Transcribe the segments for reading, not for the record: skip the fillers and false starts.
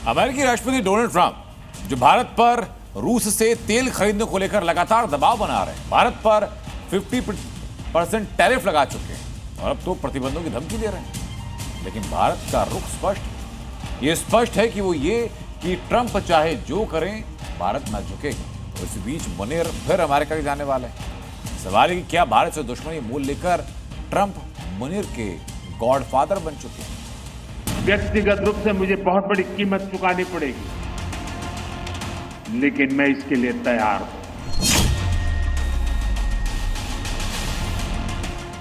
अमेरिकी राष्ट्रपति Donald Trump जो भारत पर रूस से तेल खरीदने को लेकर लगातार दबाव बना रहे हैं, भारत पर 50% टैरिफ लगा चुके हैं और अब तो प्रतिबंधों की धमकी दे रहे हैं। लेकिन भारत का रुख स्पष्ट, ये स्पष्ट है कि वो ये कि ट्रंप चाहे जो करें भारत ना झुकेगा। तो इस बीच मुनीर फिर अमेरिका के जाने वाले हैं। सवाल है कि क्या भारत से दुश्मनी मूल लेकर ट्रंप मुनीर के गॉडफादर बन चुके हैं। व्यक्तिगत रूप से मुझे बहुत बड़ी कीमत चुकानी पड़ेगी, लेकिन मैं इसके लिए तैयार हूं।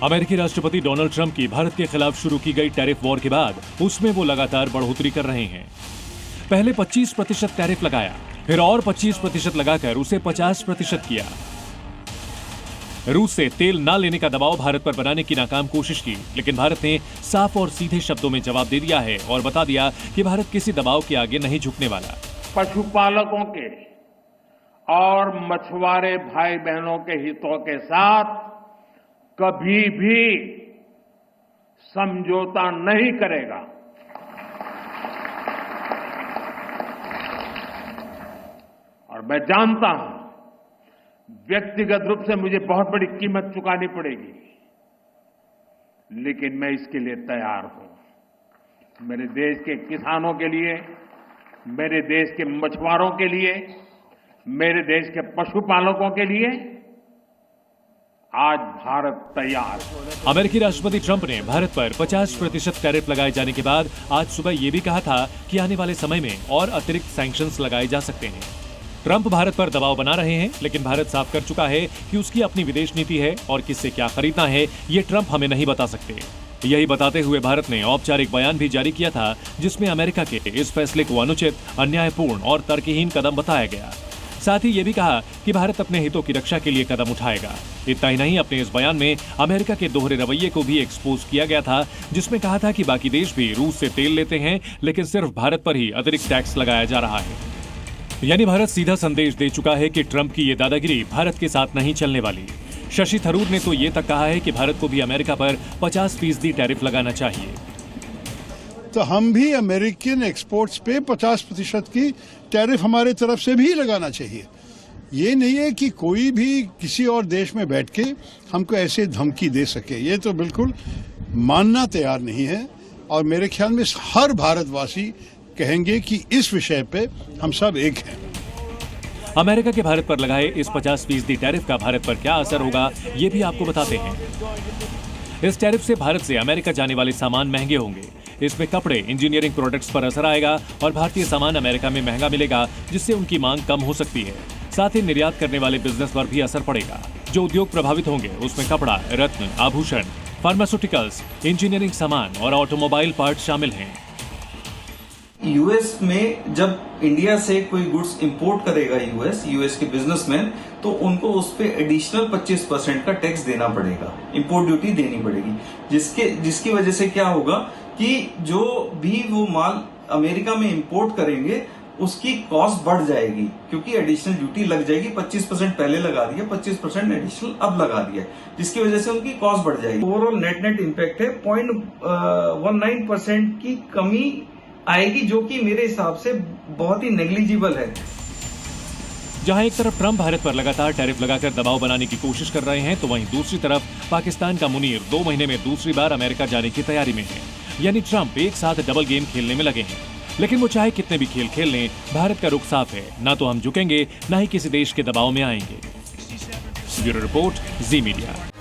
अमेरिकी राष्ट्रपति डोनाल्ड ट्रंप की भारत के खिलाफ शुरू की गई टैरिफ वॉर के बाद उसमें वो लगातार बढ़ोतरी कर रहे हैं। पहले 25% टैरिफ लगाया, फिर और 25% लगाकर उसे 50% किया। रूस से तेल ना लेने का दबाव भारत पर बनाने की नाकाम कोशिश की, लेकिन भारत ने साफ और सीधे शब्दों में जवाब दे दिया है और बता दिया कि भारत किसी दबाव के आगे नहीं झुकने वाला। पशुपालकों के और मछुआरे भाई बहनों के हितों के साथ कभी भी समझौता नहीं करेगा। और मैं जानता हूं व्यक्तिगत रूप से मुझे बहुत बड़ी कीमत चुकानी पड़ेगी, लेकिन मैं इसके लिए तैयार हूं। मेरे देश के किसानों के लिए, मेरे देश के मछुआरों के लिए, मेरे देश के पशुपालकों के लिए आज भारत तैयार है। अमेरिकी राष्ट्रपति ट्रंप ने भारत पर 50% टैरिफ लगाए जाने के बाद आज सुबह यह भी कहा था कि आने वाले समय में और अतिरिक्त सैंक्शंस लगाए जा सकते हैं। ट्रंप भारत पर दबाव बना रहे हैं, लेकिन भारत साफ कर चुका है कि उसकी अपनी विदेश नीति है और किससे क्या खरीदना है ये ट्रंप हमें नहीं बता सकते। यही बताते हुए भारत ने औपचारिक बयान भी जारी किया था, जिसमें अमेरिका के इस फैसले को अनुचित, अन्यायपूर्ण और तर्कहीन कदम बताया गया। साथ ही ये भी कहा कि भारत अपने हितों की रक्षा के लिए कदम उठाएगा। इतना ही नहीं, अपने इस बयान में अमेरिका के दोहरे रवैये को भी एक्सपोज किया गया था, जिसमें कहा था कि बाकी देश भी रूस से तेल लेते हैं, लेकिन सिर्फ भारत पर ही अतिरिक्त टैक्स लगाया जा रहा है। यानी भारत सीधा संदेश दे चुका है कि ट्रंप की ये दादागिरी भारत के साथ नहीं चलने वाली। शशि थरूर ने तो ये तक कहा है कि भारत को भी अमेरिका पर 50% टैरिफ लगाना चाहिए। तो हम भी अमेरिकन एक्सपोर्ट्स पे 50% की टैरिफ हमारे तरफ से भी लगाना चाहिए। ये नहीं है कि कोई भी किसी और देश में बैठ के हमको ऐसे धमकी दे सके, ये तो बिल्कुल मानना तैयार नहीं है। और मेरे ख्याल में हर भारतवासी कहेंगे कि इस विषय पे हम सब एक हैं। अमेरिका के भारत पर लगाए इस 50% टैरिफ का भारत पर क्या असर होगा, ये भी आपको बताते हैं। इस टैरिफ से भारत से अमेरिका जाने वाले सामान महंगे होंगे। इसमें कपड़े, इंजीनियरिंग प्रोडक्ट्स पर असर आएगा और भारतीय सामान अमेरिका में महंगा मिलेगा, जिससे उनकी मांग कम हो सकती है। साथ ही निर्यात करने वाले बिजनेस पर भी असर पड़ेगा। जो उद्योग प्रभावित होंगे उसमें कपड़ा, रत्न, आभूषण, फार्मास्यूटिकल्स, इंजीनियरिंग सामान और ऑटोमोबाइल पार्ट शामिल हैं। यूएस में जब इंडिया से कोई गुड्स इंपोर्ट करेगा यूएस के बिजनेसमैन, तो उनको उस पे एडिशनल 25% का टैक्स देना पड़ेगा, इंपोर्ट ड्यूटी देनी पड़ेगी, जिसकी वजह से क्या होगा कि जो भी वो माल अमेरिका में इंपोर्ट करेंगे उसकी कॉस्ट बढ़ जाएगी, क्योंकि एडिशनल ड्यूटी लग जाएगी। 25% पहले लगा दिया, 25% एडिशनल अब लगा दिया, जिसकी वजह से उनकी कॉस्ट बढ़ जाएगी। ओवरऑल नेट इम्पैक्ट है 0.19% की कमी आएगी, जो कि मेरे हिसाब से बहुत ही नेग्लिजिबल है। जहां एक तरफ ट्रंप भारत पर लगातार टैरिफ लगाकर दबाव बनाने की कोशिश कर रहे हैं, तो वहीं दूसरी तरफ पाकिस्तान का मुनीर 2 महीने में दूसरी बार अमेरिका जाने की तैयारी में है। यानी ट्रंप एक साथ डबल गेम खेलने में लगे हैं। लेकिन वो चाहे कितने भी खेल खेल लें, भारत का रुख साफ है, ना तो हम झुकेंगे, ना ही किसी देश के दबाव में आएंगे। ब्यूरो रिपोर्ट, जी मीडिया।